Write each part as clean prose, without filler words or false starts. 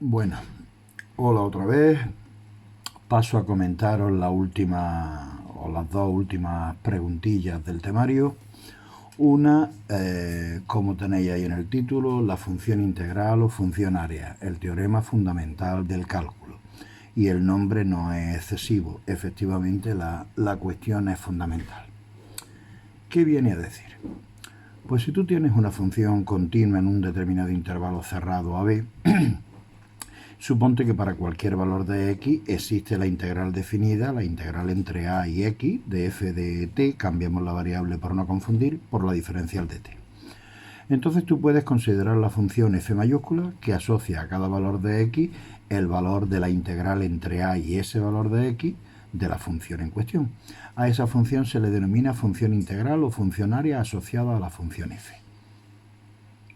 Bueno, hola otra vez. Paso a comentaros la última o las dos últimas preguntillas del temario. Una, como tenéis ahí en el título, la función integral o función área, el teorema fundamental del cálculo. Y el nombre no es excesivo, efectivamente la cuestión es fundamental. ¿Qué viene a decir? Pues si tú tienes una función continua en un determinado intervalo cerrado AB, suponte que para cualquier valor de x existe la integral definida, la integral entre a y x de f de t, cambiamos la variable por no confundir, por la diferencial de t. Entonces tú puedes considerar la función f mayúscula que asocia a cada valor de x el valor de la integral entre a y ese valor de x de la función en cuestión. A esa función se le denomina función integral o función área asociada a la función f.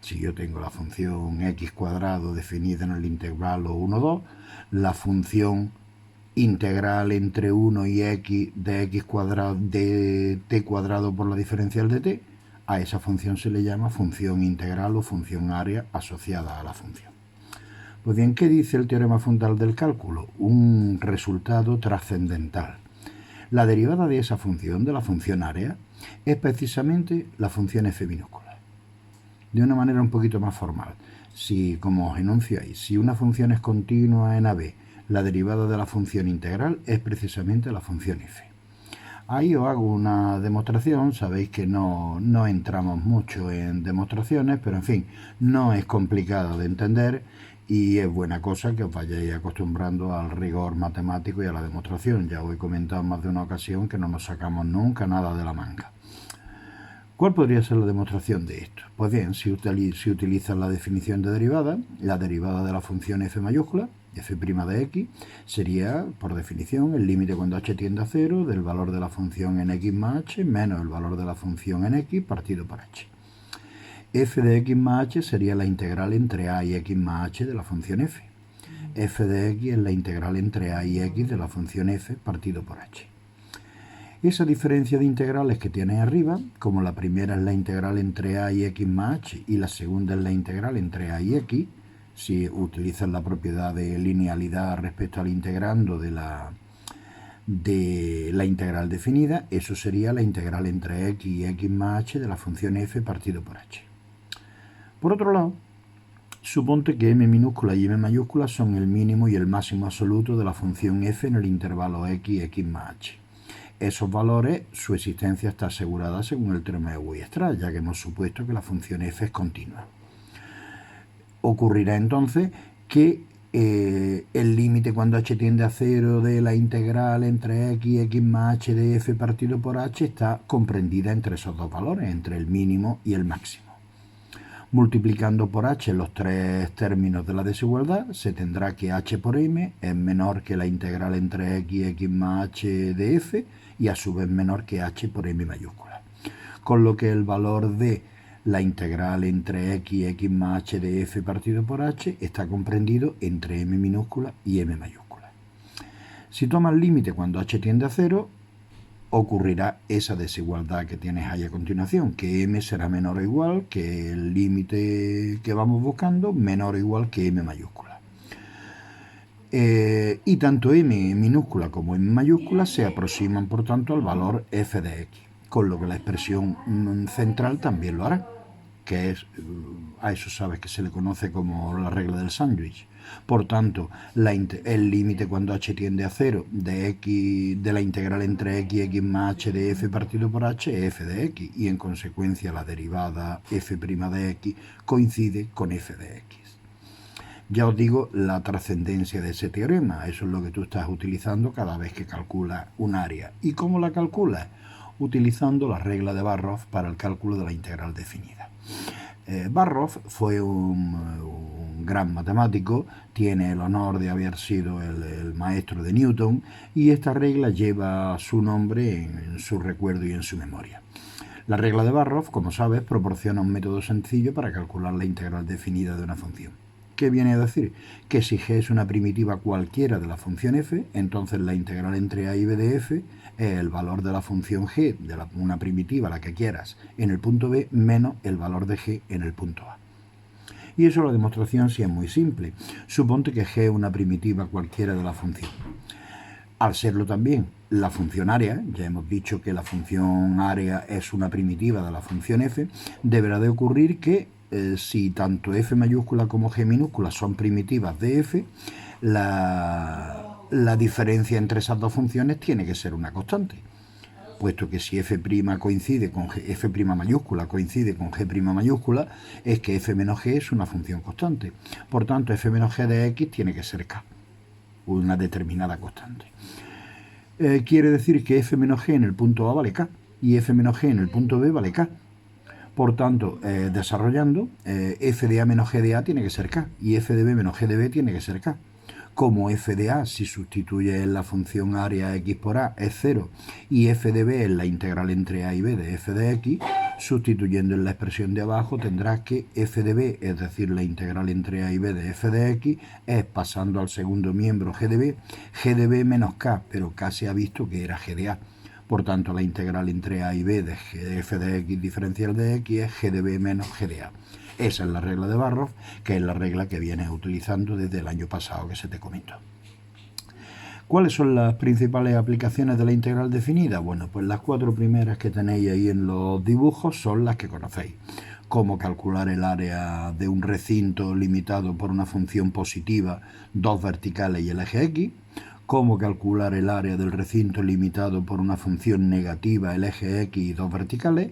Si yo tengo la función x cuadrado definida en el intervalo 1, 2, la función integral entre 1 y x de x cuadrado de t cuadrado por la diferencial de t, a esa función se le llama función integral o función área asociada a la función. Pues bien, ¿qué dice el teorema fundamental del cálculo? Un resultado trascendental. La derivada de esa función, de la función área, es precisamente la función f minúscula. De una manera un poquito más formal, si, como os enuncio ahí, si una función es continua en AB, la derivada de la función integral es precisamente la función f. Ahí os hago una demostración, sabéis que no entramos mucho en demostraciones, pero en fin, no es complicado de entender y es buena cosa que os vayáis acostumbrando al rigor matemático y a la demostración. Ya os he comentado en más de una ocasión que no nos sacamos nunca nada de la manga. ¿Cuál podría ser la demostración de esto? Pues bien, si utilizas la definición de derivada, la derivada de la función f mayúscula, f' de x, sería, por definición, el límite cuando h tiende a 0 del valor de la función en x más h menos el valor de la función en x partido por h. F de x más h sería la integral entre a y x más h de la función f. F de x es la integral entre a y x de la función f partido por h. Esa diferencia de integrales que tienes arriba, como la primera es la integral entre a y x más h y la segunda es la integral entre a y x, si utilizas la propiedad de linealidad respecto al integrando de la integral definida, eso sería la integral entre x y x más h de la función f partido por h. Por otro lado, suponte que m minúscula y m mayúscula son el mínimo y el máximo absoluto de la función f en el intervalo x y x más h. Esos valores, su existencia está asegurada según el teorema de Weierstrass, ya que hemos supuesto que la función f es continua. Ocurrirá entonces que el límite cuando h tiende a 0 de la integral entre x y x más h de f partido por h está comprendida entre esos dos valores, entre el mínimo y el máximo. Multiplicando por h los tres términos de la desigualdad, se tendrá que h por m es menor que la integral entre x y x más h de f y a su vez menor que h por m mayúscula. Con lo que el valor de la integral entre x y x más h de f partido por h está comprendido entre m minúscula y m mayúscula. Si tomas límite cuando h tiende a 0, ocurrirá esa desigualdad que tienes ahí a continuación, que m será menor o igual que el límite que vamos buscando, menor o igual que m mayúscula. Y tanto m minúscula como m mayúscula se aproximan, por tanto, al valor f de x, con lo que la expresión central también lo hará, que es, a eso sabes que se le conoce como la regla del sándwich. Por tanto, el límite cuando h tiende a 0 de la integral entre x y x más h de f partido por h es f de x, y en consecuencia la derivada f' de x coincide con f de x. Ya os digo la trascendencia de ese teorema, eso es lo que tú estás utilizando cada vez que calculas un área. ¿Y cómo la calculas? Utilizando la regla de Barrow para el cálculo de la integral definida. Barrow fue un gran matemático, tiene el honor de haber sido el maestro de Newton, y esta regla lleva su nombre en su recuerdo y en su memoria. La regla de Barrow, como sabes, proporciona un método sencillo para calcular la integral definida de una función. ¿Qué viene a decir? Que si g es una primitiva cualquiera de la función f, entonces la integral entre a y b de f es el valor de la función g, de una primitiva, la que quieras, en el punto b, menos el valor de g en el punto a. Y eso la demostración sí es muy simple. Suponte que G es una primitiva cualquiera de la función. Al serlo también la función área, ya hemos dicho que la función área es una primitiva de la función f, deberá de ocurrir que si tanto f mayúscula como g minúscula son primitivas de f, la diferencia entre esas dos funciones tiene que ser una constante, puesto que si f' coincide con G, f' mayúscula coincide con g' mayúscula, es que f menos g es una función constante. Por tanto, f menos g de x tiene que ser k, una determinada constante. Quiere decir que f menos g en el punto A vale k y f menos g en el punto B vale k. Por tanto, desarrollando, f de A menos g de A tiene que ser k y f de B menos g de B tiene que ser k. Como f de A, si sustituye en la función área x por A, es 0, y f de B es la integral entre A y B de f de x, sustituyendo en la expresión de abajo tendrás que f de B, es decir, la integral entre A y B de f de x, es pasando al segundo miembro g de B menos k, pero k se ha visto que era g de A. Por tanto, la integral entre A y B de f de x diferencial de x es g de B menos g de A. Esa es la regla de Barrow, que es la regla que vienes utilizando desde el año pasado que se te comentó. ¿Cuáles son las principales aplicaciones de la integral definida? Bueno, pues las 4 primeras que tenéis ahí en los dibujos son las que conocéis. Cómo calcular el área de un recinto limitado por una función positiva, 2 verticales y el eje x. Cómo calcular el área del recinto limitado por una función negativa, el eje x y 2 verticales.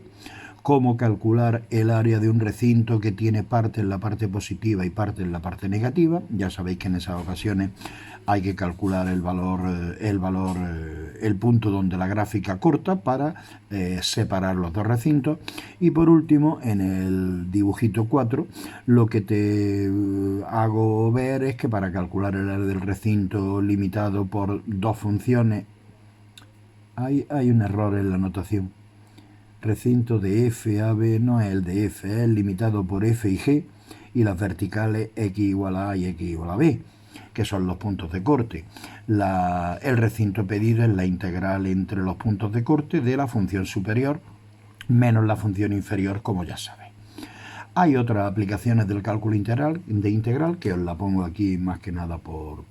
Cómo calcular el área de un recinto que tiene parte en la parte positiva y parte en la parte negativa. Ya sabéis que en esas ocasiones hay que calcular el punto donde la gráfica corta para separar los dos recintos. Y por último, en el dibujito 4, lo que te hago ver es que para calcular el área del recinto limitado por dos funciones, hay un error en la notación. Recinto de f a b no es el de f, es limitado por f y g, y las verticales x igual a y x igual a b, que son los puntos de corte. El recinto pedido es la integral entre los puntos de corte de la función superior menos la función inferior, como ya sabéis. Hay otras aplicaciones del cálculo integral que os la pongo aquí más que nada por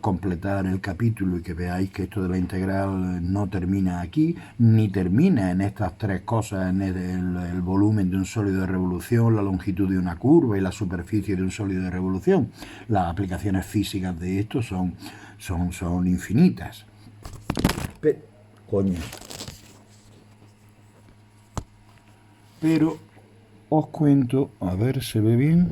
completar el capítulo y que veáis que esto de la integral no termina aquí, ni termina en estas tres cosas, en el volumen de un sólido de revolución, la longitud de una curva y la superficie de un sólido de revolución. Las aplicaciones físicas de esto son infinitas. Pero os cuento, a ver, ¿se ve bien?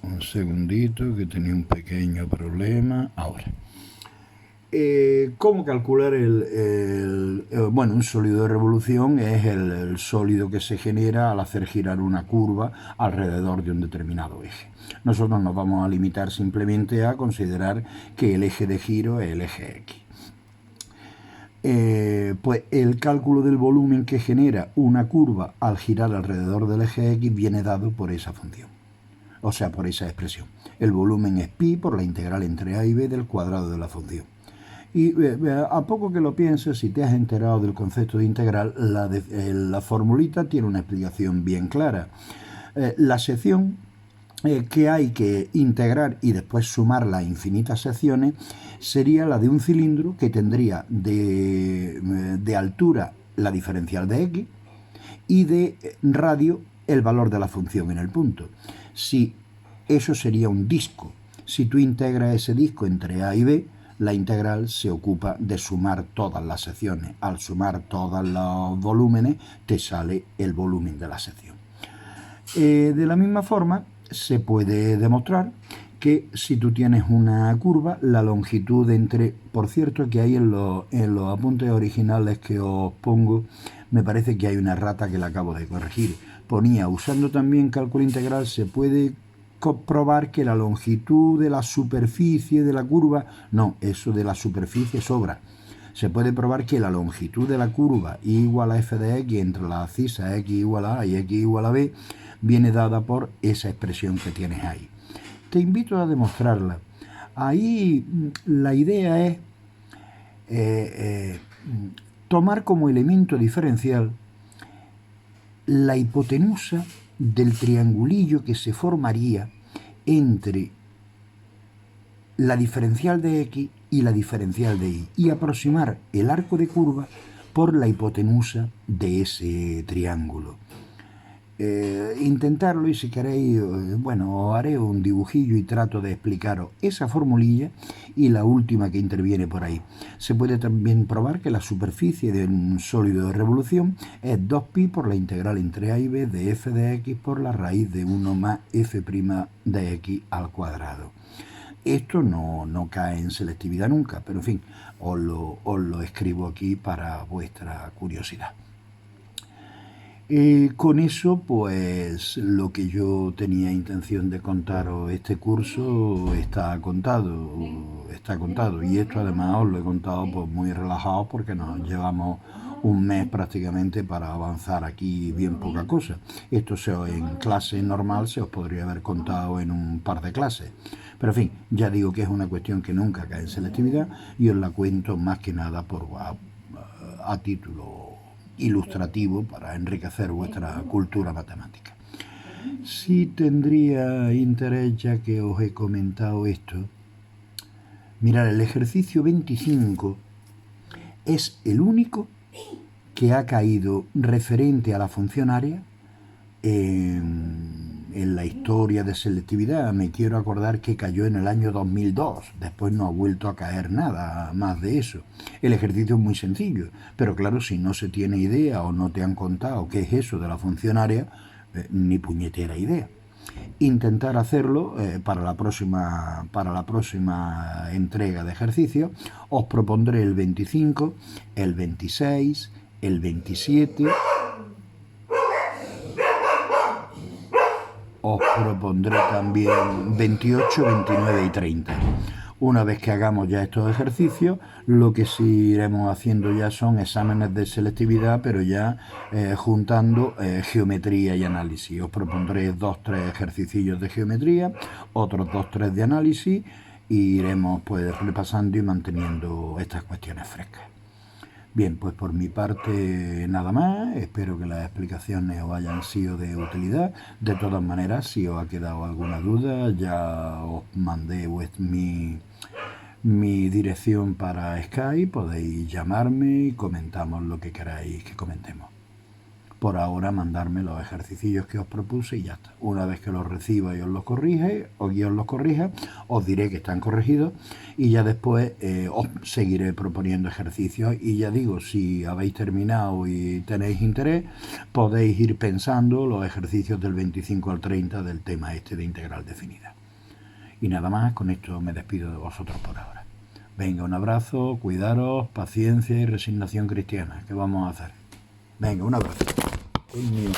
Un segundito, que tenía un pequeño problema. Ahora. ¿Cómo calcular un sólido de revolución? Es el sólido que se genera al hacer girar una curva alrededor de un determinado eje. Nosotros nos vamos a limitar simplemente a considerar que el eje de giro es el eje X. Pues el cálculo del volumen que genera una curva al girar alrededor del eje X viene dado por esa función, o sea, por esa expresión. El volumen es pi por la integral entre a y b del cuadrado de la función. Y a poco que lo pienses, si te has enterado del concepto de integral, la formulita tiene una explicación bien clara. La sección que hay que integrar y después sumarla a infinitas secciones sería la de un cilindro que tendría de altura la diferencial de x y de radio el valor de la función en el punto. Si eso sería un disco, si tú integras ese disco entre a y b, la integral se ocupa de sumar todas las secciones. Al sumar todos los volúmenes te sale el volumen de la sección. De la misma forma, se puede demostrar que si tú tienes una curva, la longitud entre... Por cierto, que hay en los apuntes originales que os pongo, me parece que hay una errata que la acabo de corregir. Ponía, usando también cálculo integral, se puede comprobar que la longitud de la superficie de la curva... No, eso de la superficie sobra. Se puede probar que la longitud de la curva igual a f de x entre las abscisas x igual a y x igual a b viene dada por esa expresión que tienes ahí. Te invito a demostrarla. Ahí la idea es tomar como elemento diferencial la hipotenusa del triangulillo que se formaría entre la diferencial de x y la diferencial de y aproximar el arco de curva por la hipotenusa de ese triángulo. Intentarlo, y si queréis, bueno, os haré un dibujillo y trato de explicaros esa formulilla y la última que interviene por ahí. Se puede también probar que la superficie de un sólido de revolución es 2pi por la integral entre a y b de f de x por la raíz de 1 más f' de x al cuadrado. Esto no cae en selectividad nunca, pero en fin, os lo escribo aquí para vuestra curiosidad. Con eso, pues lo que yo tenía intención de contaros este curso está contado. Y esto además os lo he contado pues muy relajado porque nos llevamos un mes prácticamente para avanzar aquí bien poca cosa. Esto en clase normal se os podría haber contado en un par de clases. Pero en fin, ya digo que es una cuestión que nunca cae en selectividad y os la cuento más que nada a título ilustrativo para enriquecer vuestra cultura matemática. Si tendría interés, ya que os he comentado esto, mirad, el ejercicio 25 es el único que ha caído referente a la función área en la historia de selectividad. Me quiero acordar que cayó en el año 2002, después no ha vuelto a caer nada más de eso. El ejercicio es muy sencillo, pero claro, si no se tiene idea o no te han contado qué es eso de la función área, ni puñetera idea. Intentar hacerlo para la próxima entrega de ejercicio. Os propondré el 25, el 26, el 27... Os propondré también 28, 29 y 30. Una vez que hagamos ya estos ejercicios, lo que sí iremos haciendo ya son exámenes de selectividad, pero ya juntando geometría y análisis. Os propondré 2-3 ejercicios de geometría, otros 2-3 de análisis, y iremos pues repasando y manteniendo estas cuestiones frescas. Bien, pues por mi parte nada más. Espero que las explicaciones os hayan sido de utilidad. De todas maneras, si os ha quedado alguna duda, ya os mandé mi dirección para Skype. Podéis llamarme y comentamos lo que queráis que comentemos. Por ahora, mandarme los ejercicios que os propuse y ya está. Una vez que los reciba y os los corrija, os diré que están corregidos y ya después os seguiré proponiendo ejercicios. Y ya digo, si habéis terminado y tenéis interés, podéis ir pensando los ejercicios del 25 al 30 del tema este de integral definida. Y nada más, con esto me despido de vosotros por ahora. Venga, un abrazo, cuidaros, paciencia y resignación cristiana. ¿Qué vamos a hacer? Venga, un abrazo. Mío.